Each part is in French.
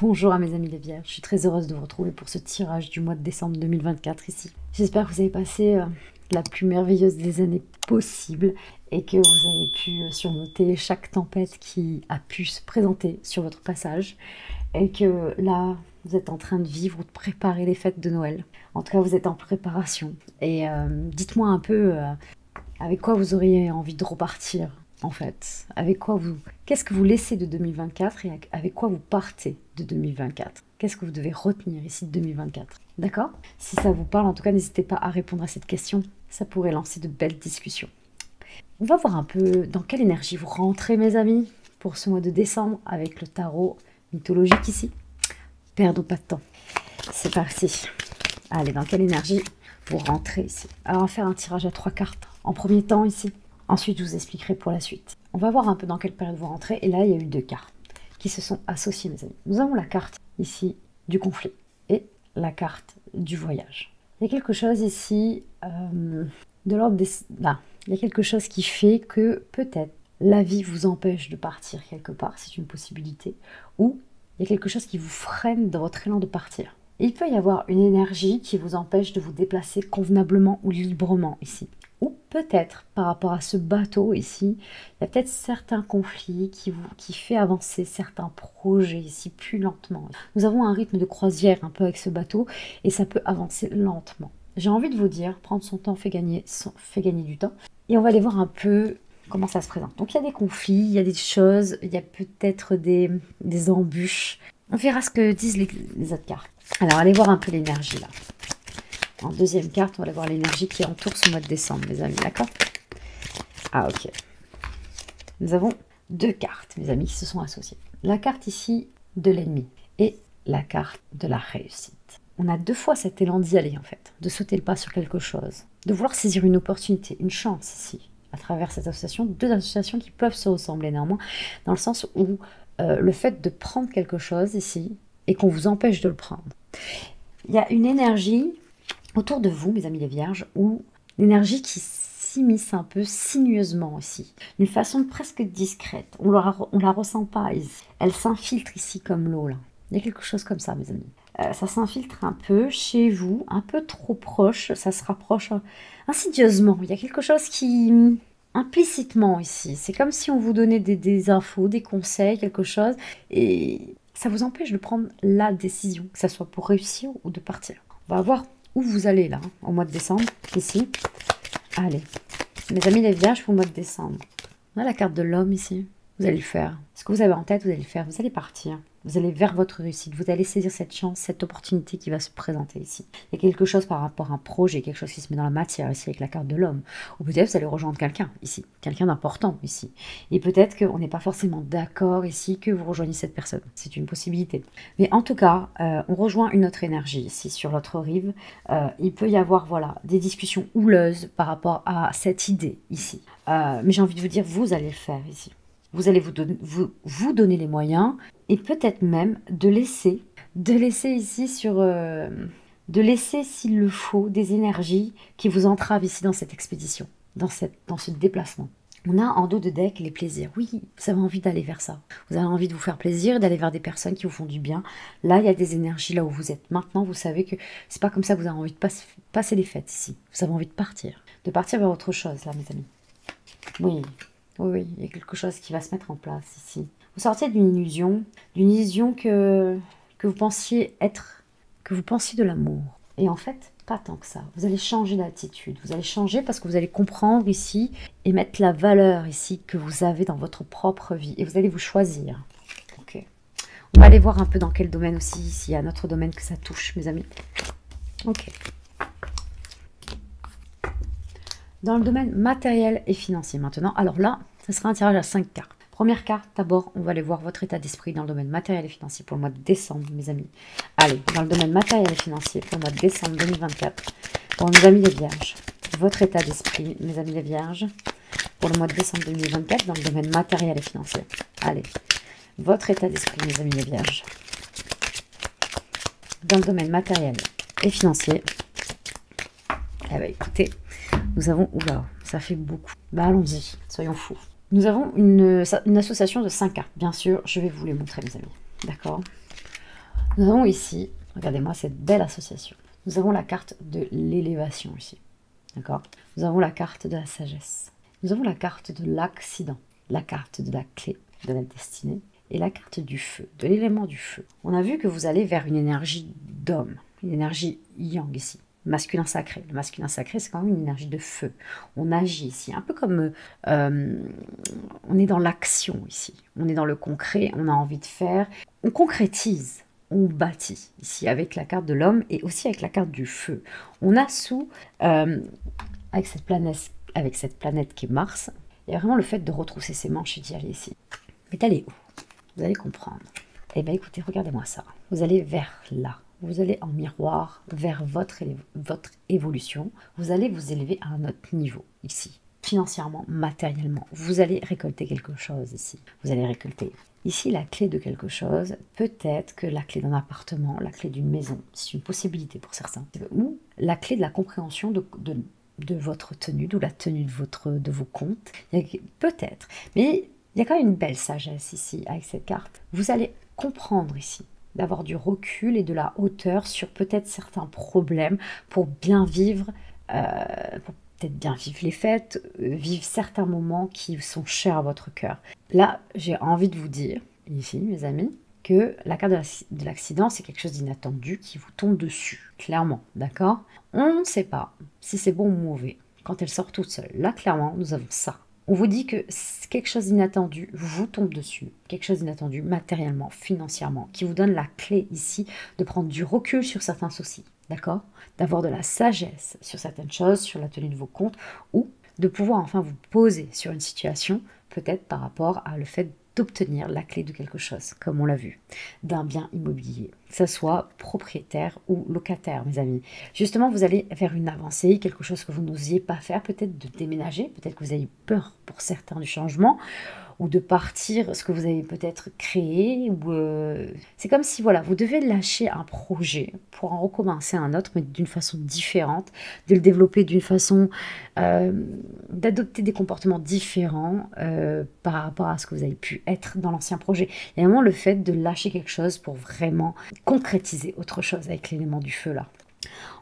Bonjour à mes amis les Vierges, je suis très heureuse de vous retrouver pour ce tirage du mois de décembre 2024 ici. J'espère que vous avez passé la plus merveilleuse des années possibles et que vous avez pu surmonter chaque tempête qui a pu se présenter sur votre passage et que là, vous êtes en train de vivre ou de préparer les fêtes de Noël. En tout cas, vous êtes en préparation. Et dites-moi un peu avec quoi vous auriez envie de repartir. En fait, avec quoi vous... Qu'est-ce que vous laissez de 2024 et avec quoi vous partez de 2024? Qu'est-ce que vous devez retenir ici de 2024? D'accord? Si ça vous parle, en tout cas, n'hésitez pas à répondre à cette question. Ça pourrait lancer de belles discussions. On va voir un peu dans quelle énergie vous rentrez, mes amis, pour ce mois de décembre avec le tarot mythologique ici. Perdons pas de temps. C'est parti. Allez, dans quelle énergie vous rentrez ici? Alors, on va faire un tirage à 3 cartes. En premier temps ici. Ensuite, je vous expliquerai pour la suite. On va voir un peu dans quelle période vous rentrez. Et là, il y a eu 2 cartes qui se sont associées, mes amis. Nous avons la carte ici du conflit et la carte du voyage. Il y a quelque chose ici de l'ordre des... Là, il y a quelque chose qui fait que peut-être la vie vous empêche de partir quelque part. C'est une possibilité. Ou il y a quelque chose qui vous freine dans votre élan de partir. Il peut y avoir une énergie qui vous empêche de vous déplacer convenablement ou librement ici. Ou peut-être, par rapport à ce bateau ici, il y a peut-être certains conflits qui fait avancer certains projets ici plus lentement. Nous avons un rythme de croisière un peu avec ce bateau et ça peut avancer lentement. J'ai envie de vous dire, prendre son temps fait gagner du temps. Et on va aller voir un peu comment ça se présente. Donc il y a des conflits, il y a des choses, il y a peut-être des embûches. On verra ce que disent les autres cartes. Alors allez voir un peu l'énergie là. En deuxième carte, on va aller voir l'énergie qui entoure ce mois de décembre, mes amis, d'accord? Ah, ok. Nous avons 2 cartes, mes amis, qui se sont associées. La carte ici de l'ennemi et la carte de la réussite. On a 2 fois cet élan d'y aller, en fait, de sauter le pas sur quelque chose, de vouloir saisir une opportunité, une chance ici, à travers cette association. 2 associations qui peuvent se ressembler néanmoins, dans le sens où le fait de prendre quelque chose ici et qu'on vous empêche de le prendre. Il y a une énergie autour de vous, mes amis les Vierges, où l'énergie qui s'immisce un peu sinueusement ici, d'une façon presque discrète. On la ressent pas ici. Elle s'infiltre ici comme l'eau là. Il y a quelque chose comme ça, mes amis. Ça s'infiltre un peu chez vous, un peu trop proche. Ça se rapproche insidieusement. Il y a quelque chose qui implicitement ici. C'est comme si on vous donnait des infos, des conseils, quelque chose, et ça vous empêche de prendre la décision, que ce soit pour réussir ou de partir. On va voir où vous allez là, au mois de décembre, ici. Allez, mes amis les Vierges pour le mois de décembre. On a la carte de l'homme ici. Vous allez le faire. Ce que vous avez en tête, vous allez le faire. Vous allez partir. Vous allez vers votre réussite. Vous allez saisir cette chance, cette opportunité qui va se présenter ici. Il y a quelque chose par rapport à un projet, quelque chose qui se met dans la matière ici avec la carte de l'homme. Ou peut-être vous allez rejoindre quelqu'un ici, quelqu'un d'important ici. Et peut-être qu'on n'est pas forcément d'accord ici que vous rejoignez cette personne. C'est une possibilité. Mais en tout cas, on rejoint une autre énergie ici sur l'autre rive. Il peut y avoir voilà, des discussions houleuses par rapport à cette idée ici. Mais j'ai envie de vous dire, vous allez le faire ici. Vous allez vous donner les moyens et peut-être même de laisser ici de laisser s'il le faut des énergies qui vous entravent ici dans cette expédition, dans ce déplacement. On a en dos de deck les plaisirs. Oui, vous avez envie d'aller vers ça. Vous avez envie de vous faire plaisir, d'aller vers des personnes qui vous font du bien. Là, il y a des énergies là où vous êtes. Maintenant, vous savez que c'est pas comme ça que vous avez envie de passer les fêtes ici. Vous avez envie de partir vers autre chose là, mes amis. Oui. Oui, il y a quelque chose qui va se mettre en place ici. Vous sortez d'une illusion que vous pensiez être, que vous pensiez de l'amour. Et en fait, pas tant que ça. Vous allez changer d'attitude. Vous allez changer parce que vous allez comprendre ici et mettre la valeur ici que vous avez dans votre propre vie. Et vous allez vous choisir. Ok. On va aller voir un peu dans quel domaine aussi, s'il y a un autre domaine que ça touche, mes amis. Ok. Dans le domaine matériel et financier maintenant. Alors là, ça sera un tirage à 5 cartes. Première carte, d'abord, on va aller voir votre état d'esprit dans le domaine matériel et financier pour le mois de décembre, mes amis. Allez, dans le domaine matériel et financier pour le mois de décembre 2024, pour mes amis les Vierges. Votre état d'esprit, mes amis les Vierges, pour le mois de décembre 2024 dans le domaine matériel et financier. Allez, votre état d'esprit, mes amis les Vierges, dans le domaine matériel et financier. Eh bien, écoutez, nous avons... Oula, ça fait beaucoup. Bah, allons-y, soyons fous. Nous avons une association de 5 cartes. Bien sûr, je vais vous les montrer, mes amis. D'accord? Nous avons ici, regardez-moi cette belle association. Nous avons la carte de l'élévation ici. D'accord? Nous avons la carte de la sagesse. Nous avons la carte de l'accident, la carte de la clé, de la destinée, et la carte du feu, de l'élément du feu. On a vu que vous allez vers une énergie d'homme, une énergie yang ici, masculin sacré. Le masculin sacré, c'est quand même une énergie de feu. On agit ici, un peu comme on est dans l'action ici. On est dans le concret, on a envie de faire, on concrétise. On bâtit ici avec la carte de l'homme et aussi avec la carte du feu. On a avec cette planète qui est Mars, il y a vraiment le fait de retrousser ses manches et d'y aller ici. Mais d'aller où? Vous allez comprendre. Eh bien écoutez, regardez-moi ça. Vous allez vers là. Vous allez en miroir vers votre évolution. Vous allez vous élever à un autre niveau ici. Financièrement, matériellement. Vous allez récolter quelque chose ici. Vous allez récolter ici la clé de quelque chose. Peut-être que la clé d'un appartement, la clé d'une maison. C'est une possibilité pour certains. Ou la clé de la compréhension de votre tenue, ou la tenue de vos comptes. Peut-être. Mais il y a quand même une belle sagesse ici avec cette carte. Vous allez comprendre ici, d'avoir du recul et de la hauteur sur peut-être certains problèmes pour bien vivre, pour peut-être bien vivre les fêtes, vivre certains moments qui sont chers à votre cœur. Là, j'ai envie de vous dire, ici, mes amis, que la carte de l'accident, c'est quelque chose d'inattendu qui vous tombe dessus, clairement, d'accord? On ne sait pas si c'est bon ou mauvais quand elle sort toute seule. Là, clairement, nous avons ça. On vous dit que quelque chose d'inattendu vous tombe dessus, quelque chose d'inattendu matériellement, financièrement, qui vous donne la clé ici de prendre du recul sur certains soucis, d'accord? D'avoir de la sagesse sur certaines choses, sur la tenue de vos comptes, ou de pouvoir enfin vous poser sur une situation, peut-être par rapport à le fait d'obtenir la clé de quelque chose, comme on l'a vu, d'un bien immobilier, que ce soit propriétaire ou locataire, mes amis. Justement, vous allez faire une avancée, quelque chose que vous n'osiez pas faire, peut-être de déménager, peut-être que vous avez peur pour certains du changement, ou de partir ce que vous avez peut-être créé. C'est comme si voilà, vous devez lâcher un projet pour en recommencer un autre, mais d'une façon différente, de le développer d'une façon, d'adopter des comportements différents par rapport à ce que vous avez pu être dans l'ancien projet. Il y a vraiment le fait de lâcher quelque chose pour vraiment concrétiser autre chose avec l'élément du feu là.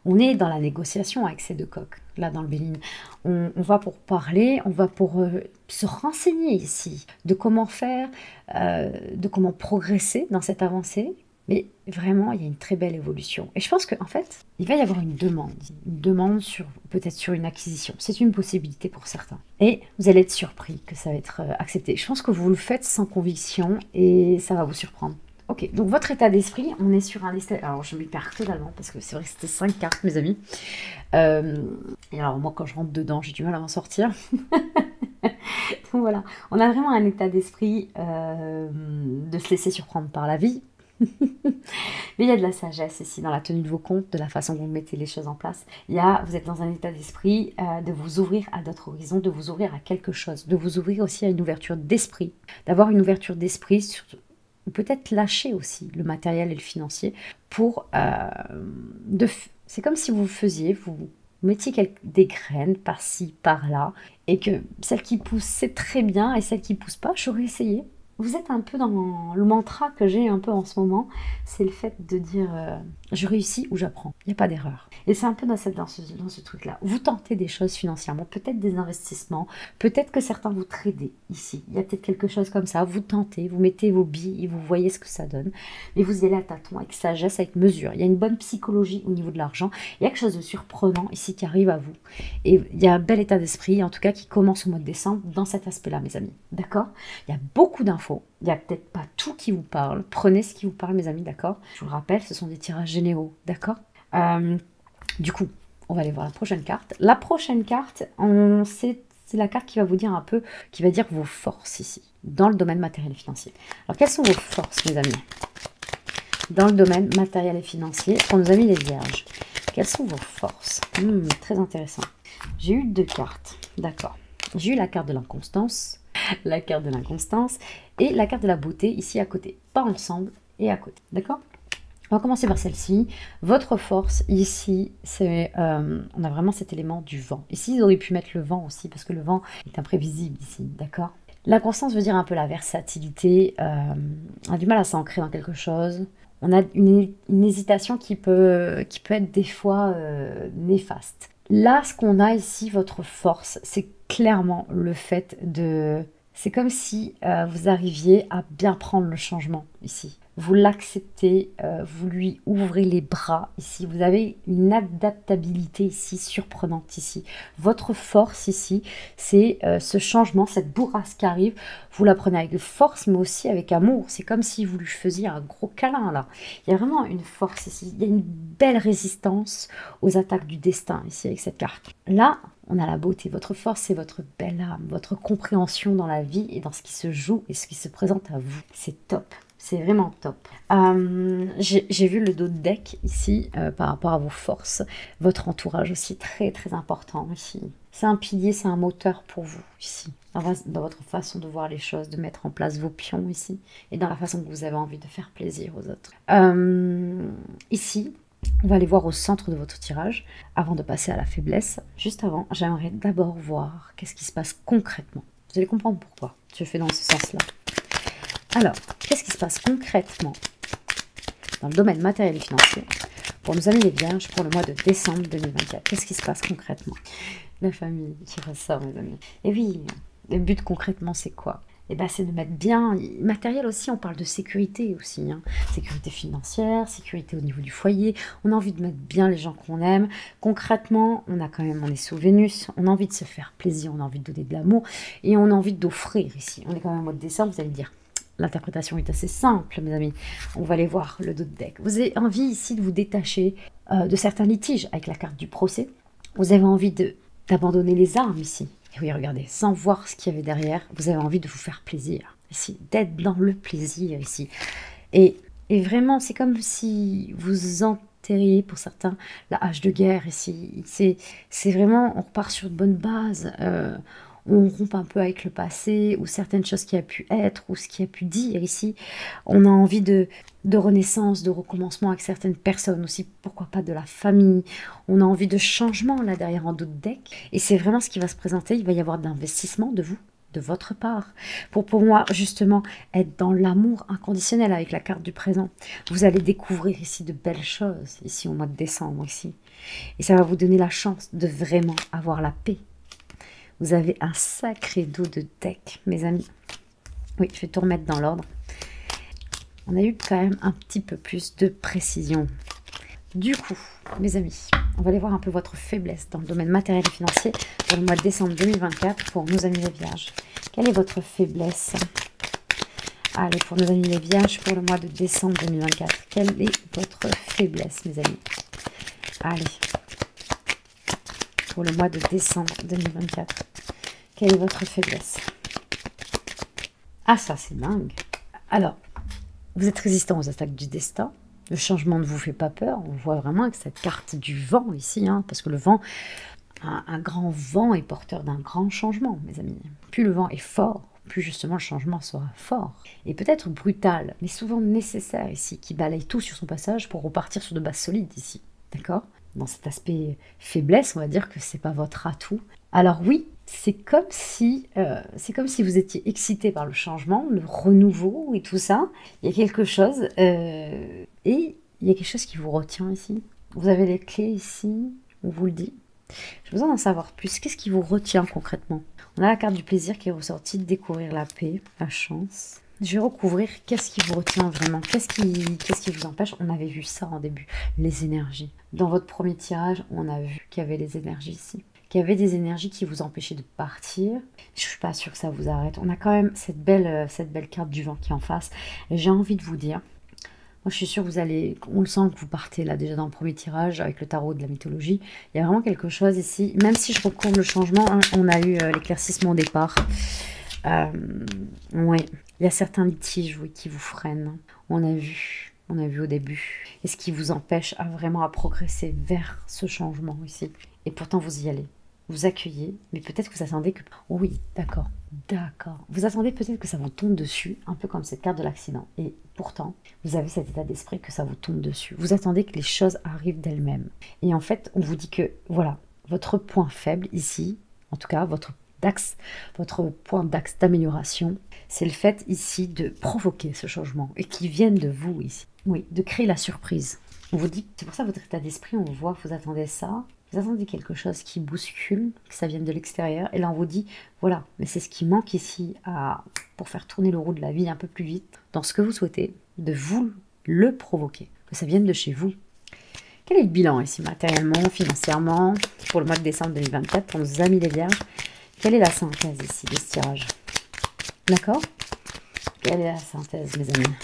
On est dans la négociation avec ces deux coques, là dans le Béline. On va pour parler, on va pour se renseigner ici de comment faire, de comment progresser dans cette avancée. Mais vraiment, il y a une très belle évolution. Et je pense qu'en fait, il va y avoir une demande sur peut-être sur une acquisition. C'est une possibilité pour certains. Et vous allez être surpris que ça va être accepté. Je pense que vous le faites sans conviction et ça va vous surprendre. Ok, donc votre état d'esprit, on est sur un état... Alors, je m'y perds totalement parce que c'est vrai que c'était 5 cartes, mes amis. Et alors, moi, quand je rentre dedans, j'ai du mal à m'en sortir. Donc voilà, on a vraiment un état d'esprit de se laisser surprendre par la vie. Mais il y a de la sagesse ici dans la tenue de vos comptes, de la façon dont vous mettez les choses en place. Vous êtes dans un état d'esprit de vous ouvrir à d'autres horizons, de vous ouvrir à quelque chose, de vous ouvrir aussi à une ouverture d'esprit, d'avoir une ouverture d'esprit sur... Peut-être lâcher aussi le matériel et le financier pour... c'est comme si vous mettiez des graines par-ci, par-là, et que celle qui pousse, c'est très bien, et celle qui pousse pas, j'aurais essayé. Vous êtes un peu dans le mantra que j'ai un peu en ce moment, c'est le fait de dire je réussis ou j'apprends, il n'y a pas d'erreur. Et c'est un peu dans ce truc-là. Vous tentez des choses financièrement, peut-être des investissements, peut-être que certains vous tradez ici. Il y a peut-être quelque chose comme ça, vous tentez, vous mettez vos billes, vous voyez ce que ça donne. Mais vous y allez à tâtons, avec sagesse, avec mesure. Il y a une bonne psychologie au niveau de l'argent. Il y a quelque chose de surprenant ici qui arrive à vous. Et il y a un bel état d'esprit, en tout cas qui commence au mois de décembre, dans cet aspect-là, mes amis. D'accord? Il y a beaucoup d'infos. Il n'y a peut-être pas tout qui vous parle. Prenez ce qui vous parle, mes amis, d'accord? Je vous le rappelle, ce sont des tirages généraux, d'accord? Du coup, on va aller voir la prochaine carte. La prochaine carte, c'est la carte qui va vous dire un peu, qui va dire vos forces ici, dans le domaine matériel et financier. Alors, quelles sont vos forces, mes amis? Dans le domaine matériel et financier, pour nos amis les vierges. Quelles sont vos forces? Très intéressant. J'ai eu 2 cartes, d'accord. J'ai eu la carte de l'inconstance, la carte de l'inconstance et la carte de la beauté ici à côté. Pas ensemble et à côté, d'accord? On va commencer par celle-ci. Votre force ici, c'est on a vraiment cet élément du vent. Ici, ils auraient pu mettre le vent aussi parce que le vent est imprévisible ici, d'accord? La constance veut dire un peu la versatilité. On a du mal à s'ancrer dans quelque chose. On a une hésitation qui peut être des fois néfaste. Là, ce qu'on a ici, votre force, c'est clairement le fait de... C'est comme si vous arriviez à bien prendre le changement ici. Vous l'acceptez, vous lui ouvrez les bras ici. Vous avez une adaptabilité ici surprenante ici. Votre force ici, c'est ce changement, cette bourrasque qui arrive. Vous la prenez avec force, mais aussi avec amour. C'est comme si vous lui faisiez un gros câlin là. Il y a vraiment une force ici. Il y a une belle résistance aux attaques du destin ici avec cette carte. Là, on a la beauté. Votre force, c'est votre belle âme, votre compréhension dans la vie et dans ce qui se joue et ce qui se présente à vous. C'est top. C'est vraiment top. J'ai vu le dos de deck ici par rapport à vos forces. Votre entourage aussi très très important ici. C'est un pilier, c'est un moteur pour vous ici. Dans votre façon de voir les choses, de mettre en place vos pions ici. Et dans la façon que vous avez envie de faire plaisir aux autres. Ici, on va aller voir au centre de votre tirage avant de passer à la faiblesse. Juste avant, j'aimerais d'abord voir qu'est-ce qui se passe concrètement. Vous allez comprendre pourquoi je fais dans ce sens-là. Alors, qu'est-ce qui se passe concrètement dans le domaine matériel et financier pour nos amis les vierges pour le mois de décembre 2024? Qu'est-ce qui se passe concrètement? La famille qui ressort, mes amis. Et oui, le but concrètement, c'est quoi? Eh bien, c'est de mettre bien... Matériel aussi, on parle de sécurité aussi. Hein. Sécurité financière, sécurité au niveau du foyer. On a envie de mettre bien les gens qu'on aime. Concrètement, on est sous Vénus. On a envie de se faire plaisir. On a envie de donner de l'amour. Et on a envie d'offrir ici. On est quand même au mois de décembre, vous allez me dire... L'interprétation est assez simple, mes amis. On va aller voir le dos de deck. Vous avez envie ici de vous détacher de certains litiges avec la carte du procès. Vous avez envie d'abandonner les armes ici. Et oui, regardez, sans voir ce qu'il y avait derrière, vous avez envie de vous faire plaisir ici, d'être dans le plaisir ici. Et vraiment, c'est comme si vous enterriez pour certains la hache de guerre ici. C'est vraiment, on repart sur de bonnes bases. On rompt un peu avec le passé, ou certaines choses qui a pu être, ou ce qui a pu dire ici. On a envie de renaissance, de recommencement avec certaines personnes aussi, pourquoi pas de la famille. On a envie de changement là derrière en dos de deck. Et c'est vraiment ce qui va se présenter. Il va y avoir de l'investissement de vous, de votre part, pour pouvoir justement être dans l'amour inconditionnel avec la carte du présent. Vous allez découvrir ici de belles choses, ici au mois de décembre, ici. Et ça va vous donner la chance de vraiment avoir la paix. Vous avez un sacré dos de deck, mes amis. Oui, je vais tout remettre dans l'ordre. On a eu quand même un petit peu plus de précision. Du coup, mes amis, on va aller voir un peu votre faiblesse dans le domaine matériel et financier pour le mois de décembre 2024 pour nos amis les vierges. Quelle est votre faiblesse? Allez, pour nos amis les vierges pour le mois de décembre 2024. Quelle est votre faiblesse, mes amis? Allez. Pour le mois de décembre 2024. Quelle est votre faiblesse? Ah, ça, c'est dingue. Alors, vous êtes résistant aux attaques du destin. Le changement ne vous fait pas peur. On voit vraiment avec cette carte du vent ici, hein, parce que le vent, un grand vent est porteur d'un grand changement, mes amis. Plus le vent est fort, plus justement le changement sera fort. Et peut-être brutal, mais souvent nécessaire ici, qui balaye tout sur son passage pour repartir sur de bases solides ici. D'accord? Dans cet aspect faiblesse, on va dire que c'est pas votre atout. Alors oui, c'est comme si vous étiez excité par le changement, le renouveau et tout ça. Il y a quelque chose et il y a quelque chose qui vous retient ici. Vous avez les clés ici, on vous le dit. J'ai besoin d'en savoir plus. Qu'est-ce qui vous retient concrètement? On a la carte du plaisir qui est ressortie, de découvrir la paix, la chance. Je vais recouvrir qu'est-ce qui vous retient vraiment, qu'est-ce qui vous empêche. On avait vu ça en début, les énergies. Dans votre premier tirage, on a vu qu'il y avait les énergies ici. Qu'il y avait des énergies qui vous empêchaient de partir. Je ne suis pas sûre que ça vous arrête. On a quand même cette belle carte du vent qui est en face. J'ai envie de vous dire, moi je suis sûre que vous allez, on le sent que vous partez là déjà dans le premier tirage avec le tarot de la mythologie. Il y a vraiment quelque chose ici, même si je recouvre le changement, hein, on a eu l'éclaircissement au départ. Ouais, il y a certains litiges oui, qui vous freinent. On a vu au début. Et ce qui vous empêche vraiment à progresser vers ce changement ici. Et pourtant vous y allez. Vous accueillez, mais peut-être que vous attendez que... Oh oui, d'accord. Vous attendez peut-être que ça vous tombe dessus, un peu comme cette carte de l'accident. Et pourtant, vous avez cet état d'esprit que ça vous tombe dessus. Vous attendez que les choses arrivent d'elles-mêmes. Et en fait, on vous dit que, voilà, votre point faible ici, en tout cas, votre point d'axe d'amélioration, c'est le fait ici de provoquer ce changement et qui vienne de vous ici. oui, de créer la surprise. On vous dit, c'est pour ça votre état d'esprit, on voit que vous attendez ça. Vous attendez quelque chose qui bouscule, que ça vienne de l'extérieur. Et là, on vous dit, voilà, mais c'est ce qui manque ici pour faire tourner le roue de la vie un peu plus vite dans ce que vous souhaitez, de vous le provoquer, que ça vienne de chez vous. Quel est le bilan ici, matériellement, financièrement, pour le mois de décembre 2024, pour nos amis les vierges? Quelle est la synthèse ici de ce tirage? D'accord? Quelle est la synthèse, mes amis?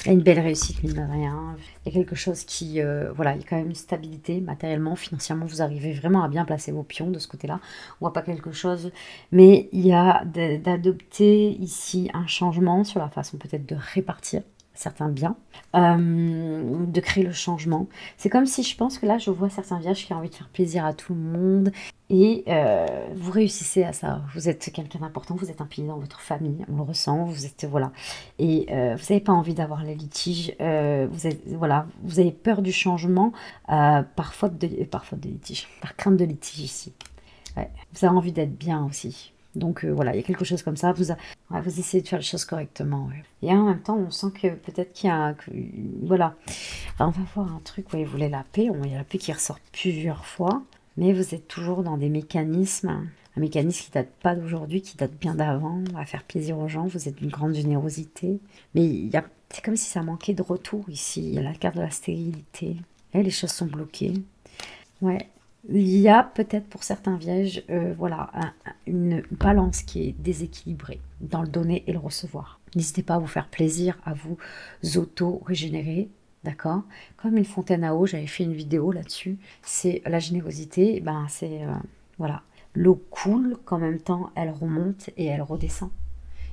Il y a une belle réussite, mine de rien. Il y a quelque chose qui... voilà, il y a quand même une stabilité matériellement, financièrement. Vous arrivez vraiment à bien placer vos pions de ce côté-là. On voit pas quelque chose. Mais il y a d'adopter ici un changement sur la façon peut-être de répartir certains biens, de créer le changement. C'est comme si je pense que là, je vois certains vierges qui ont envie de faire plaisir à tout le monde et vous réussissez à ça. Vous êtes quelqu'un d'important, vous êtes un pilier dans votre famille, on le ressent, vous êtes, voilà. Et vous n'avez pas envie d'avoir les litiges, voilà, vous avez peur du changement par faute de litige, par crainte de litige ici. Ouais. Vous avez envie d'être bien aussi. Donc voilà, il y a quelque chose comme ça, vous essayez de faire les choses correctement. Ouais. Et en même temps, on sent que peut-être qu'il y a voilà. Alors, on va voir un truc, ouais, vous voulez la paix, il y a la paix qui ressort plusieurs fois, mais vous êtes toujours dans des mécanismes, un mécanisme qui date pas d'aujourd'hui, qui date bien d'avant, à faire plaisir aux gens, vous êtes d'une grande générosité, mais c'est comme si ça manquait de retour ici, il y a la carte de la stérilité, et les choses sont bloquées. Ouais. Il y a peut-être pour certains vierges, voilà, une balance qui est déséquilibrée dans le donner et le recevoir. N'hésitez pas à vous faire plaisir, à vous auto-régénérer, d'accord? Comme une fontaine à eau, j'avais fait une vidéo là-dessus. C'est la générosité, ben c'est, voilà, l'eau coule, qu'en même temps elle remonte et elle redescend.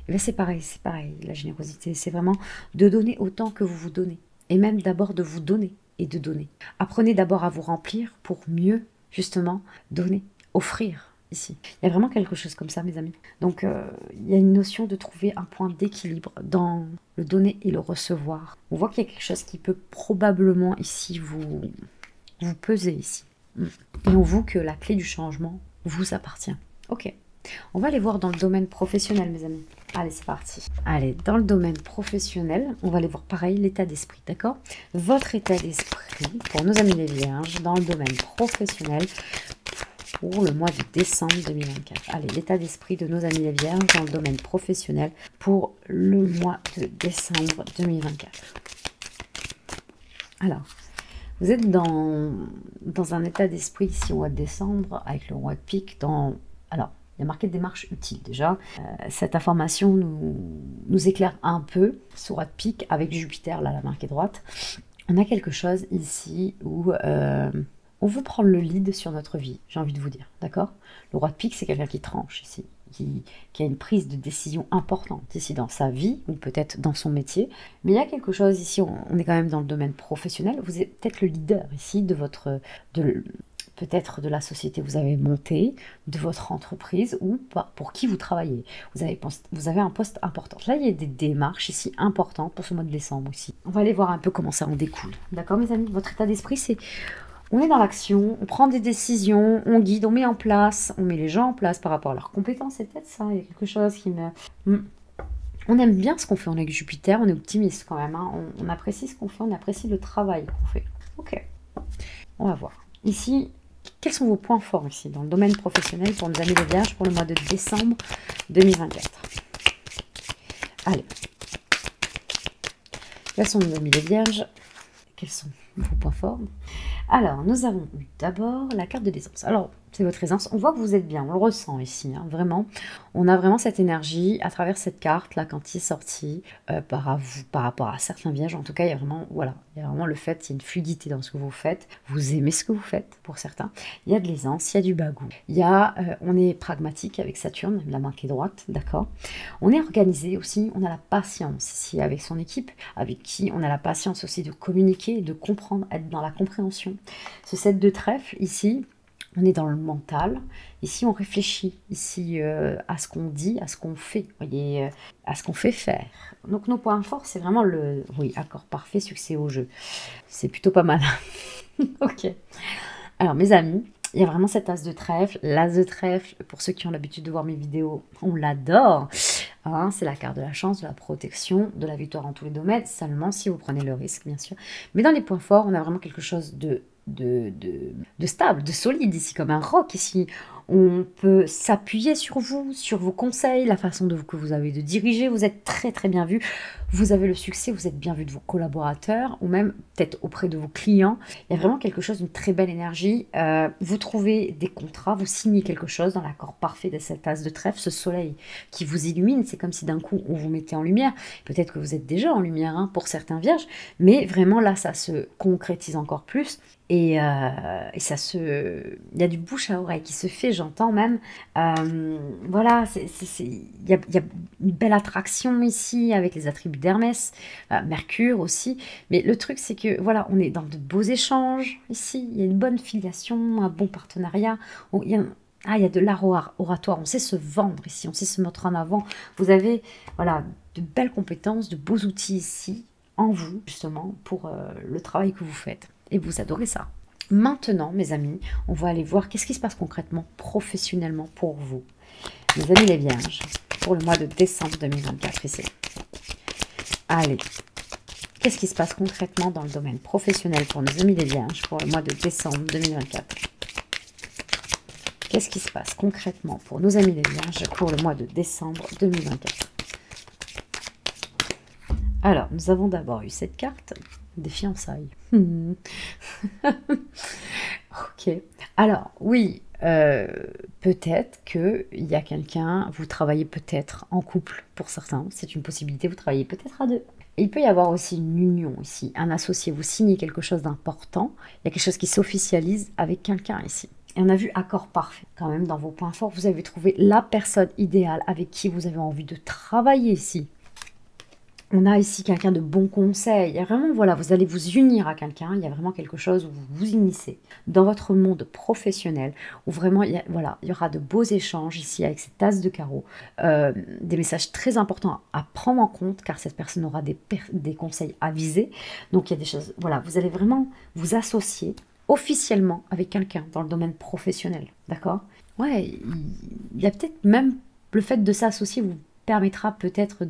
Et ben c'est pareil, la générosité, c'est vraiment de donner autant que vous vous donnez. Et même d'abord de vous donner et de donner. Apprenez d'abord à vous remplir pour mieux justement donner, offrir ici. Il y a vraiment quelque chose comme ça, mes amis. Donc, il y a une notion de trouver un point d'équilibre dans le donner et le recevoir. On voit qu'il y a quelque chose qui peut probablement ici vous peser ici. Et on voit que la clé du changement vous appartient. Ok. On va aller voir dans le domaine professionnel, mes amis. Allez, c'est parti. Allez, dans le domaine professionnel, on va aller voir pareil l'état d'esprit, d'accord? Votre état d'esprit, pour nos amis les vierges, dans le domaine professionnel, pour le mois de décembre 2024. Allez, l'état d'esprit de nos amis les vierges, dans le domaine professionnel, pour le mois de décembre 2024. Alors, vous êtes dans un état d'esprit ici au mois de décembre, avec le roi de pique, alors, il y a marqué démarche utile déjà. Cette information nous éclaire un peu sur roi de pique avec Jupiter, là, la marquée droite. On a quelque chose ici où on veut prendre le lead sur notre vie, j'ai envie de vous dire, d'accord? Le roi de pique, c'est quelqu'un qui tranche ici, qui a une prise de décision importante ici dans sa vie ou peut-être dans son métier. Mais il y a quelque chose ici, on est quand même dans le domaine professionnel. Vous êtes peut-être le leader ici de peut-être de la société que vous avez montée, de votre entreprise ou pour qui vous travaillez. Vous avez un poste important. Là, il y a des démarches ici importantes pour ce mois de décembre aussi. On va aller voir un peu comment ça en découle. D'accord, mes amis? Votre état d'esprit, c'est... On est dans l'action, on prend des décisions, on guide, on met en place, on met les gens en place par rapport à leurs compétences. C'est peut-être ça, il y a quelque chose qui me... On aime bien ce qu'on fait, on est avec Jupiter, on est optimiste quand même. Hein. On apprécie ce qu'on fait, on apprécie le travail qu'on fait. Ok, on va voir. Ici... Quels sont vos points forts ici dans le domaine professionnel pour nos amis les vierges pour le mois de décembre 2024? Allez. Quels sont nos amis les vierges? Quels sont vos points forts? Alors, nous avons eu d'abord la carte de l'aisance. Alors, c'est votre aisance. On voit que vous êtes bien, on le ressent ici, hein, vraiment. On a vraiment cette énergie à travers cette carte, là, quand il est sorti, par rapport à certains vierges. En tout cas, il y a vraiment, voilà, il y a vraiment le fait, il y a une fluidité dans ce que vous faites. Vous aimez ce que vous faites, pour certains. Il y a de l'aisance, il y a du bagou. Il y a, on est pragmatique avec Saturne, la main qui est droite, d'accord. On est organisé aussi, on a la patience ici avec son équipe, avec qui on a la patience aussi de communiquer, de comprendre, être dans la compréhension. Ce 7 de trèfle, ici, on est dans le mental. Ici, on réfléchit ici à ce qu'on dit, à ce qu'on fait, voyez, à ce qu'on fait faire. Donc, nos points forts, c'est vraiment le... Oui, accord parfait, succès au jeu. C'est plutôt pas mal. Ok. Alors, mes amis, il y a vraiment cet as de trèfle. L'as de trèfle, pour ceux qui ont l'habitude de voir mes vidéos, on l'adore. 1, c'est la carte de la chance, de la protection, de la victoire en tous les domaines, seulement si vous prenez le risque, bien sûr. Mais dans les points forts, on a vraiment quelque chose de stable, de solide ici, comme un roc ici. On peut s'appuyer sur vous, sur vos conseils, la façon que vous avez de diriger. Vous êtes très très bien vu. Vous avez le succès, vous êtes bien vu de vos collaborateurs ou même peut-être auprès de vos clients. Il y a vraiment quelque chose, une très belle énergie. Vous trouvez des contrats, vous signez quelque chose dans l'accord parfait de cette phase de trèfle, ce soleil qui vous illumine. C'est comme si d'un coup on vous mettait en lumière. Peut-être que vous êtes déjà en lumière hein, pour certains vierges, mais vraiment là ça se concrétise encore plus. Et ça il y a du bouche à oreille qui se fait, j'entends même. Voilà, il y a une belle attraction ici avec les attributs d'Hermès, Mercure aussi. Mais le truc, c'est que voilà, on est dans de beaux échanges ici. Il y a une bonne filiation, un bon partenariat. Il y a de l'art oratoire. On sait se vendre ici, on sait se mettre en avant. Vous avez voilà de belles compétences, de beaux outils ici en vous justement pour le travail que vous faites. Et vous adorez ça. Maintenant, mes amis, on va aller voir qu'est-ce qui se passe concrètement, professionnellement pour vous. Mes amis les vierges, pour le mois de décembre 2024 ici. Allez, qu'est-ce qui se passe concrètement dans le domaine professionnel pour nos amis les vierges pour le mois de décembre 2024? Qu'est-ce qui se passe concrètement pour nos amis les vierges pour le mois de décembre 2024? Alors, nous avons d'abord eu cette carte des fiançailles. Ok. Alors, oui, peut-être qu'il y a quelqu'un, vous travaillez peut-être en couple pour certains, c'est une possibilité, vous travaillez peut-être à deux. Et il peut y avoir aussi une union ici, un associé, vous signez quelque chose d'important, il y a quelque chose qui s'officialise avec quelqu'un ici. Et on a vu accord parfait quand même dans vos points forts, vous avez trouvé la personne idéale avec qui vous avez envie de travailler ici. On a ici quelqu'un de bon conseil. Il y a vraiment, voilà, vous allez vous unir à quelqu'un. Il y a vraiment quelque chose où vous vous unissez dans votre monde professionnel, où vraiment, il y aura de beaux échanges ici avec cette tasse de carreau. Des messages très importants à prendre en compte, car cette personne aura des conseils avisés. Donc, il y a des choses, voilà, vous allez vraiment vous associer officiellement avec quelqu'un dans le domaine professionnel. D'accord? Ouais, il y a peut-être même le fait de s'associer, vous permettra peut-être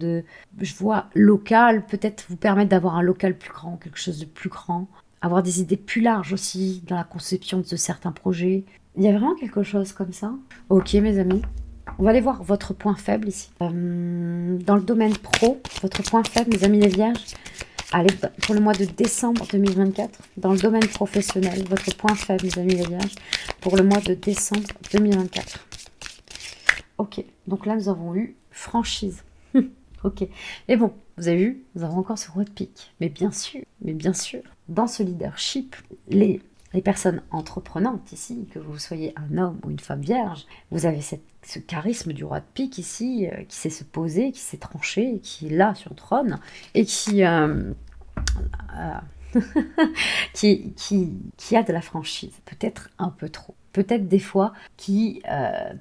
je vois local, peut-être vous permettre d'avoir un local plus grand, quelque chose de plus grand, avoir des idées plus larges aussi dans la conception de certains projets. Il y a vraiment quelque chose comme ça. Ok mes amis, on va aller voir votre point faible ici. Dans le domaine pro, votre point faible mes amis les vierges, allez pour le mois de décembre 2024, dans le domaine professionnel, votre point faible mes amis les vierges, pour le mois de décembre 2024. Ok, donc là nous avons eu franchise. Ok. Mais bon, vous avez vu, nous avons encore ce roi de pique. Mais bien sûr, dans ce leadership, les personnes entreprenantes ici, que vous soyez un homme ou une femme vierge, vous avez ce charisme du roi de pique ici, qui sait se poser, qui sait trancher, qui est là sur le trône, et qui a de la franchise. Peut-être un peu trop. Peut-être des fois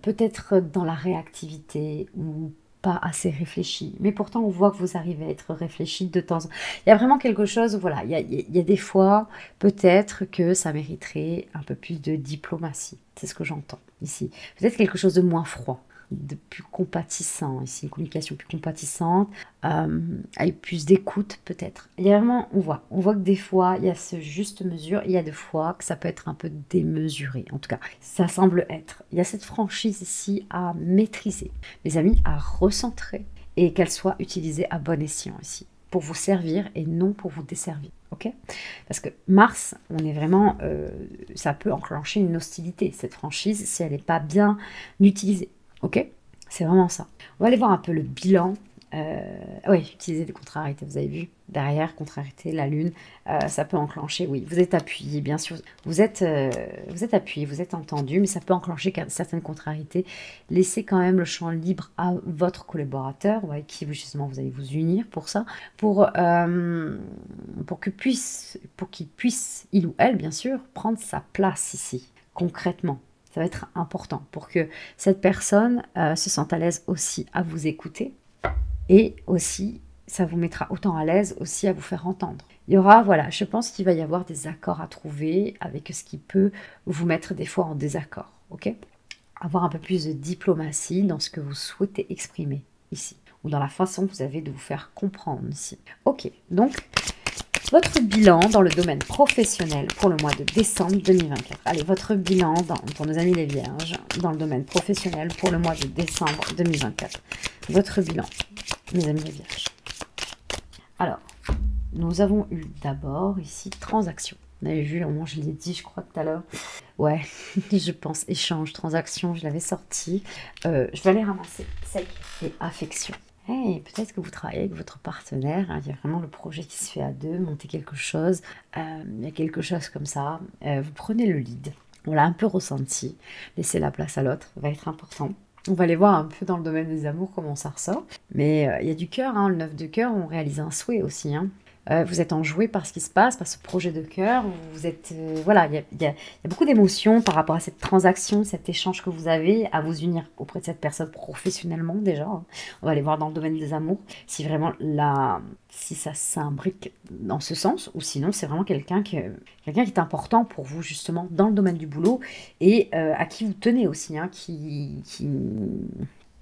peut-être dans la réactivité ou pas assez réfléchi, mais pourtant on voit que vous arrivez à être réfléchi de temps en temps. Il y a vraiment quelque chose, voilà, il y a des fois, peut-être que ça mériterait un peu plus de diplomatie, c'est ce que j'entends ici. Peut-être quelque chose de moins froid, de plus compatissant ici, une communication plus compatissante, avec plus d'écoute peut-être. Il y a vraiment, on voit que des fois il y a ce juste mesure, il y a des fois que ça peut être un peu démesuré, en tout cas ça semble être. Il y a cette franchise ici à maîtriser, mes amis, à recentrer et qu'elle soit utilisée à bon escient ici, pour vous servir et non pour vous desservir. Ok? Parce que Mars, on est vraiment, ça peut enclencher une hostilité, cette franchise, si elle n'est pas bien utilisée. Ok, c'est vraiment ça. On va aller voir un peu le bilan. Oui, utiliser des contrariétés, vous avez vu. Derrière, contrariété, la lune, ça peut enclencher, oui. Vous êtes appuyé, bien sûr. Vous êtes appuyé, vous êtes entendu, mais ça peut enclencher certaines contrariétés. Laissez quand même le champ libre à votre collaborateur, avec qui justement vous allez vous unir pour ça, pour qu'il puisse, il ou elle, bien sûr, prendre sa place ici, concrètement. Ça va être important pour que cette personne se sente à l'aise aussi à vous écouter et aussi ça vous mettra autant à l'aise aussi à vous faire entendre. Il y aura, voilà, je pense qu'il va y avoir des accords à trouver avec ce qui peut vous mettre des fois en désaccord, ok? Avoir un peu plus de diplomatie dans ce que vous souhaitez exprimer ici. ou dans la façon que vous avez de vous faire comprendre ici. Ok, donc votre bilan dans le domaine professionnel pour le mois de décembre 2024. Allez, votre bilan pour nos amis les vierges dans le domaine professionnel pour le mois de décembre 2024. Votre bilan, mes amis les vierges. Alors, nous avons eu d'abord ici transaction. Vous avez vu, au moins je l'ai dit, je crois, tout à l'heure. Ouais, je pense échange, transaction, je l'avais sorti. Je vais aller ramasser celle qui est affection. Hey, peut-être que vous travaillez avec votre partenaire, hein, il y a vraiment le projet qui se fait à deux, monter quelque chose, il y a quelque chose comme ça, vous prenez le lead, on l'a un peu ressenti, laissez la place à l'autre, ça va être important. On va aller voir un peu dans le domaine des amours comment ça ressort, mais il y a du cœur, hein, le 9 de cœur, on réalise un souhait aussi, hein. Vous êtes enjoué par ce qui se passe, par ce projet de cœur. Vous êtes, voilà, il y a beaucoup d'émotions par rapport à cette transaction, cet échange que vous avez à vous unir auprès de cette personne professionnellement déjà. Hein. On va aller voir dans le domaine des amours si vraiment si ça s'imbrique dans ce sens ou sinon c'est vraiment quelqu'un qui est important pour vous justement dans le domaine du boulot et à qui vous tenez aussi, hein,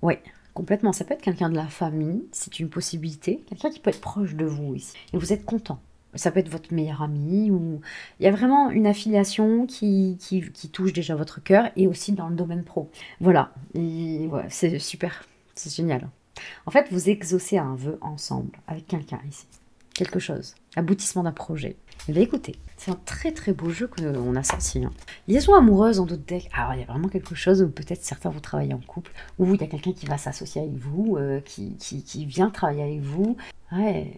ouais. Complètement, ça peut être quelqu'un de la famille, c'est une possibilité, quelqu'un qui peut être proche de vous ici, et vous êtes content. Ça peut être votre meilleur ami, ou il y a vraiment une affiliation qui touche déjà votre cœur, et aussi dans le domaine pro. Voilà, et ouais, c'est super, c'est génial. En fait, vous exaucez un vœu ensemble, avec quelqu'un ici, quelque chose, aboutissement d'un projet. Eh bien écoutez, c'est un très très beau jeu qu'on a sorti. Hein. Liaison amoureuse en d'autres decks. Alors il y a vraiment quelque chose où peut-être certains vous travaillez en couple, où il y a quelqu'un qui va s'associer avec vous, qui vient travailler avec vous. Ouais,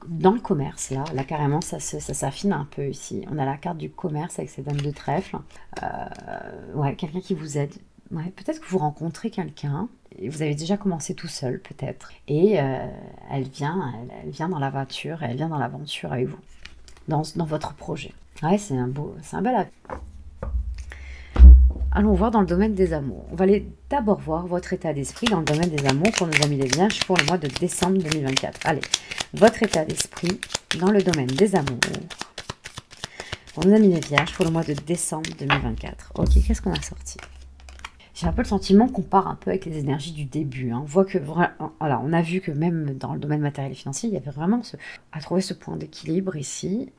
dans le commerce là carrément ça s'affine un peu ici. On a la carte du commerce avec ces dames de trèfle. Ouais, quelqu'un qui vous aide. Ouais, peut-être que vous rencontrez quelqu'un, et vous avez déjà commencé tout seul peut-être, et elle vient dans la voiture, elle vient dans l'aventure avec vous. Dans votre projet. Ouais, c'est un bel avis. Allons voir dans le domaine des amours. On va aller d'abord voir votre état d'esprit dans le domaine des amours pour nos amis les vierges pour le mois de décembre 2024. Allez, votre état d'esprit dans le domaine des amours pour nos amis les vierges pour le mois de décembre 2024. Ok, qu'est-ce qu'on a sorti? J'ai un peu le sentiment qu'on part un peu avec les énergies du début. Hein. On voit que, voilà, on a vu que même dans le domaine matériel et financier, il y avait vraiment à trouver ce point d'équilibre ici,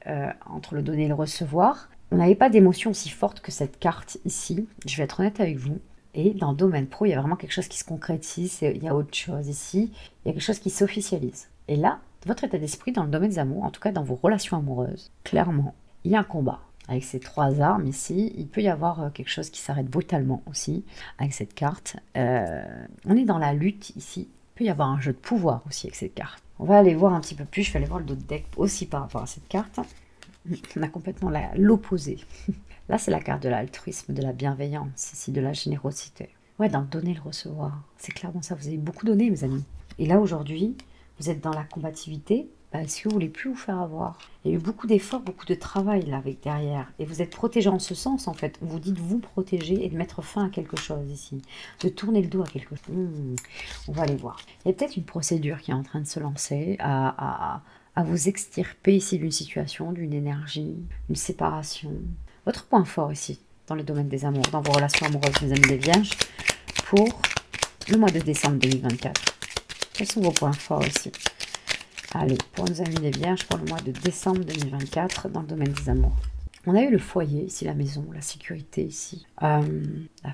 entre le donner et le recevoir. On n'avait pas d'émotion aussi forte que cette carte ici. Je vais être honnête avec vous. Et dans le domaine pro, il y a vraiment quelque chose qui se concrétise. Il y a autre chose ici. Il y a quelque chose qui s'officialise. Et là, votre état d'esprit dans le domaine des amours, en tout cas dans vos relations amoureuses, clairement, il y a un combat. Avec ces trois armes ici, il peut y avoir quelque chose qui s'arrête brutalement aussi, avec cette carte. On est dans la lutte ici. Il peut y avoir un jeu de pouvoir aussi avec cette carte. On va aller voir un petit peu plus, je vais aller voir le d'autres deck aussi par rapport à cette carte. On a complètement l'opposé. Là, c'est la carte de l'altruisme, de la bienveillance, ici, de la générosité. Ouais, dans le donner et le recevoir. C'est clairement ça, vous avez beaucoup donné, mes amis. Et là, aujourd'hui, vous êtes dans la combativité. Est-ce que vous voulez plus vous faire avoir? Il y a eu beaucoup d'efforts, beaucoup de travail là avec derrière. Et vous êtes protégé en ce sens en fait. Vous dites vous protéger et de mettre fin à quelque chose ici. De tourner le dos à quelque chose. On va aller voir. Il y a peut-être une procédure qui est en train de se lancer à vous extirper ici d'une situation, d'une énergie, une séparation. Votre point fort ici, dans le domaine des amours, dans vos relations amoureuses, mes amis les vierges, pour le mois de décembre 2024. Quels sont vos points forts ici? Allez, pour nos amis les vierges, pour le mois de décembre 2024, dans le domaine des amours. On a eu le foyer, ici la maison, la sécurité ici, la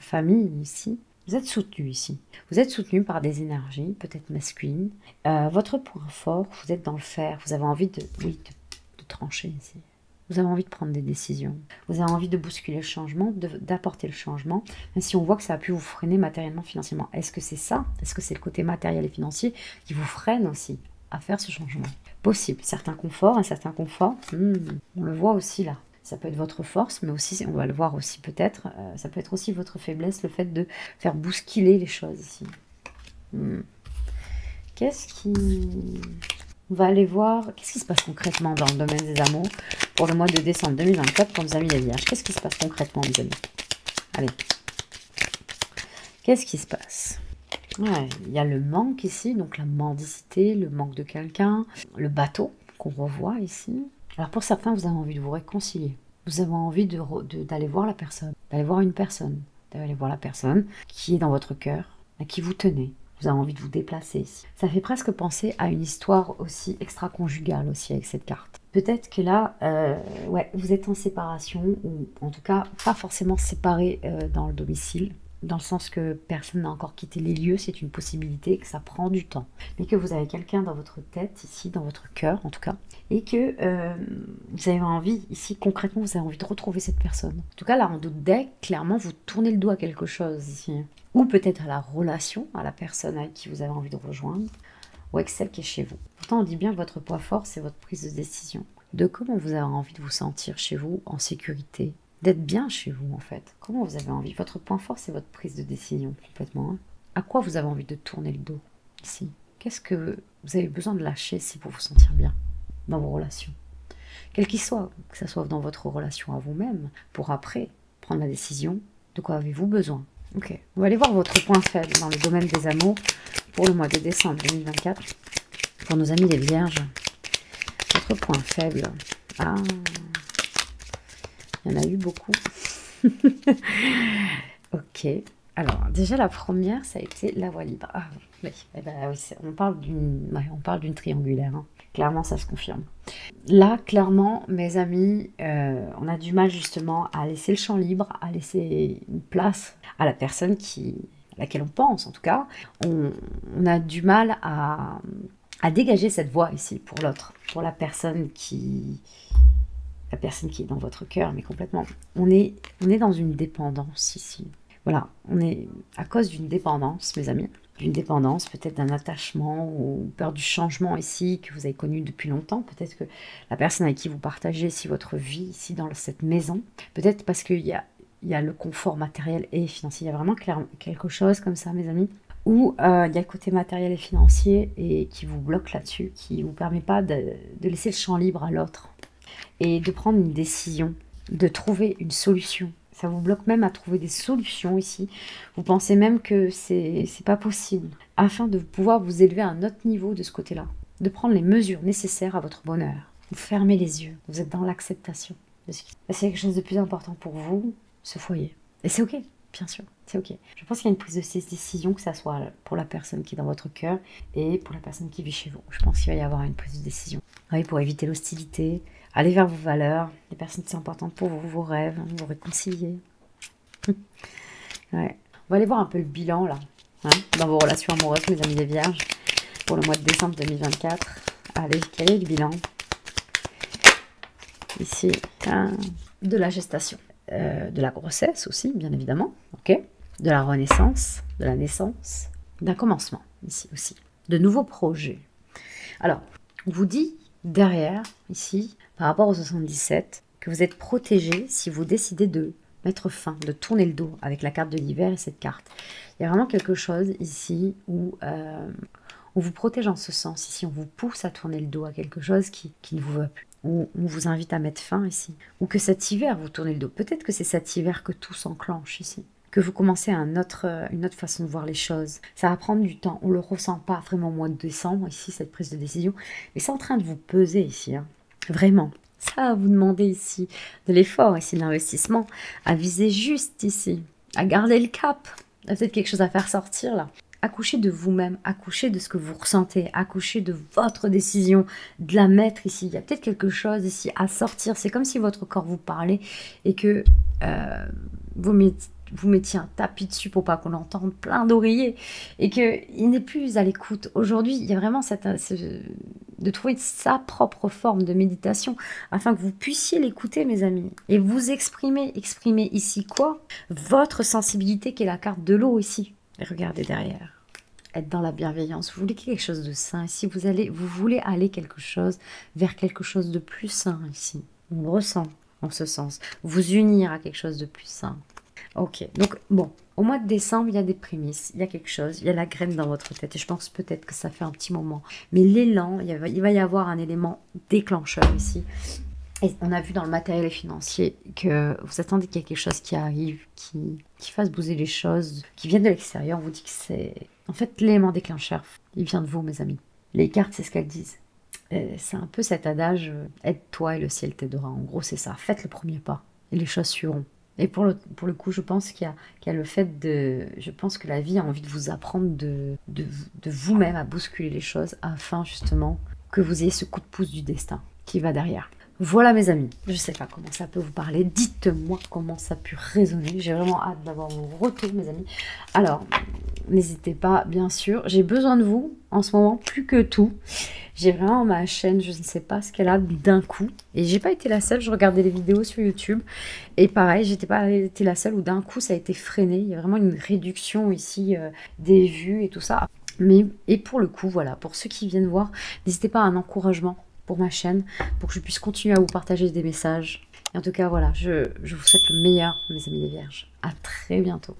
famille ici. Vous êtes soutenu ici. Vous êtes soutenu par des énergies, peut-être masculines. Votre point fort, vous êtes dans le fer. Vous avez envie de trancher ici. Vous avez envie de prendre des décisions. Vous avez envie de bousculer le changement, d'apporter le changement. Même si on voit que ça a pu vous freiner matériellement, financièrement. Est-ce que c'est ça? Est-ce que c'est le côté matériel et financier qui vous freine aussi à faire ce changement? Possible. Certains conforts, un certain confort, on le voit aussi là. Ça peut être votre force, mais aussi, on va le voir aussi peut-être, ça peut être aussi votre faiblesse, le fait de faire bousculer les choses ici. Qu'est-ce qui... On va aller voir, qu'est-ce qui se passe concrètement dans le domaine des amours pour le mois de décembre 2024 pour nos amis les vierges? Qu'est-ce qui se passe concrètement, mes amis? Allez. Qu'est-ce qui se passe? Ouais, il y a le manque ici, donc la mendicité, le manque de quelqu'un, le bateau qu'on revoit ici. Alors pour certains, vous avez envie de vous réconcilier. Vous avez envie d'aller voir la personne, d'aller voir une personne, d'aller voir la personne qui est dans votre cœur, à qui vous tenez. Vous avez envie de vous déplacer ici. Ça fait presque penser à une histoire aussi extra-conjugale aussi avec cette carte. Peut-être que là, ouais, vous êtes en séparation, ou en tout cas pas forcément séparés dans le domicile, dans le sens que personne n'a encore quitté les lieux, c'est une possibilité, que ça prend du temps. Mais que vous avez quelqu'un dans votre tête, ici, dans votre cœur en tout cas, et que vous avez envie, ici concrètement, vous avez envie de retrouver cette personne. En tout cas, là, en deck, clairement, vous tournez le dos à quelque chose ici. Ou peut-être à la relation, à la personne avec qui vous avez envie de rejoindre, ou avec celle qui est chez vous. Pourtant, on dit bien que votre point fort, c'est votre prise de décision. De comment vous avez envie de vous sentir chez vous, en sécurité, d'être bien chez vous en fait. Comment vous avez envie. Votre point fort, c'est votre prise de décision, complètement. Hein. À quoi vous avez envie de tourner le dos, ici? Qu'est-ce que vous avez besoin de lâcher ici pour vous sentir bien dans vos relations? Quel qu'il soit, que ce soit dans votre relation à vous-même, pour après prendre la décision, de quoi avez-vous besoin? Ok, on va aller voir votre point faible dans le domaine des amours pour le mois de décembre 2024. Pour nos amis les vierges, votre point faible. Ah, il y en a eu beaucoup. Ok, alors déjà la première, ça a été la voie libre. Ah oui, eh ben, oui on parle d'une triangulaire. Hein. Clairement, ça se confirme. Là, clairement, mes amis, on a du mal justement à laisser le champ libre, à laisser une place à la personne à laquelle on pense, en tout cas. On a du mal à dégager cette voie ici pour l'autre, pour la personne qui est dans votre cœur, mais complètement. On est dans une dépendance ici. Voilà, on est à cause d'une dépendance, mes amis. D'une dépendance, peut-être d'un attachement ou peur du changement ici que vous avez connu depuis longtemps. Peut-être que la personne avec qui vous partagez ici votre vie, ici dans cette maison, peut-être parce qu'il y a le confort matériel et financier. Il y a vraiment quelque chose comme ça, mes amis, où il y a le côté matériel et financier et qui vous bloque là-dessus, qui ne vous permet pas de laisser le champ libre à l'autre et de prendre une décision, de trouver une solution. Ça vous bloque même à trouver des solutions ici. Vous pensez même que c'est pas possible. Afin de pouvoir vous élever à un autre niveau de ce côté-là. De prendre les mesures nécessaires à votre bonheur. Vous fermez les yeux. Vous êtes dans l'acceptation. C'est quelque chose de plus important pour vous, ce foyer. Et c'est ok, bien sûr. C'est ok. Je pense qu'il y a une prise de ces décisions, que ça soit pour la personne qui est dans votre cœur et pour la personne qui vit chez vous. Je pense qu'il va y avoir une prise de décision. Oui, pour éviter l'hostilité. Allez vers vos valeurs, les personnes qui sont importantes pour vous, vos rêves, vous réconcilier. Ouais. On va aller voir un peu le bilan là, hein, dans vos relations amoureuses, mes amis les vierges, pour le mois de décembre 2024. Allez, quel est le bilan? Ici, hein, de la gestation, de la grossesse aussi, bien évidemment, ok, de la renaissance, de la naissance, d'un commencement, ici aussi, de nouveaux projets. Alors, on vous dit derrière, ici, par rapport au 77, que vous êtes protégé si vous décidez de mettre fin, de tourner le dos avec la carte de l'hiver et cette carte. Il y a vraiment quelque chose ici où on vous protège en ce sens. Ici, on vous pousse à tourner le dos à quelque chose qui ne vous va plus. Ou on vous invite à mettre fin ici. Ou que cet hiver, vous tournez le dos. Peut-être que c'est cet hiver que tout s'enclenche ici. Que vous commencez à une autre façon de voir les choses. Ça va prendre du temps. On ne le ressent pas vraiment au mois de décembre, ici, cette prise de décision. Mais c'est en train de vous peser ici. Hein. Vraiment. Ça va vous demander ici de l'effort, ici, de l'investissement. À viser juste ici. À garder le cap. Il y a peut-être quelque chose à faire sortir là. Accouchez de vous-même, accouchez de ce que vous ressentez, accouchez de votre décision, de la mettre ici. Il y a peut-être quelque chose ici à sortir. C'est comme si votre corps vous parlait et que vous mettiez un tapis dessus pour pas qu'on entende, plein d'oreillers, et qu'il n'est plus à l'écoute. Aujourd'hui, il y a vraiment de trouver sa propre forme de méditation afin que vous puissiez l'écouter, mes amis, et vous exprimer ici quoi? Votre sensibilité qui est la carte de l'eau ici. Et regardez derrière. Être dans la bienveillance. Vous voulez quelque chose de sain ici. Vous voulez aller vers quelque chose de plus sain ici. On le ressent en ce sens. Vous unir à quelque chose de plus sain. Ok. Donc, bon. Au mois de décembre, il y a des prémices. Il y a quelque chose. Il y a la graine dans votre tête. Et je pense peut-être que ça fait un petit moment. Mais l'élan, il va y avoir un élément déclencheur ici. Et on a vu dans le matériel et financier que vous attendez qu'il y ait quelque chose qui arrive, qui fasse bouger les choses, qui vienne de l'extérieur. On vous dit que c'est... En fait, l'élément déclencheur, il vient de vous, mes amis. Les cartes, c'est ce qu'elles disent. C'est un peu cet adage, aide-toi et le ciel t'aidera. En gros, c'est ça. Faites le premier pas et les choses suivront. Et pour le coup, je pense qu'il y a le fait de... Je pense que la vie a envie de vous apprendre de vous-même à bousculer les choses afin justement que vous ayez ce coup de pouce du destin qui va derrière. Voilà mes amis, je ne sais pas comment ça peut vous parler, dites-moi comment ça a pu résonner, j'ai vraiment hâte d'avoir vos retours mes amis. Alors, n'hésitez pas bien sûr, j'ai besoin de vous en ce moment plus que tout. J'ai vraiment ma chaîne, je ne sais pas ce qu'elle a d'un coup. Et j'ai pas été la seule, je regardais les vidéos sur YouTube. Et pareil, j'étais pas été la seule où d'un coup ça a été freiné. Il y a vraiment une réduction ici des vues et tout ça. Mais, et pour le coup, voilà, pour ceux qui viennent voir, n'hésitez pas à un encouragement pour ma chaîne, pour que je puisse continuer à vous partager des messages. Et en tout cas, voilà, je vous souhaite le meilleur, mes amis les vierges. À très bientôt.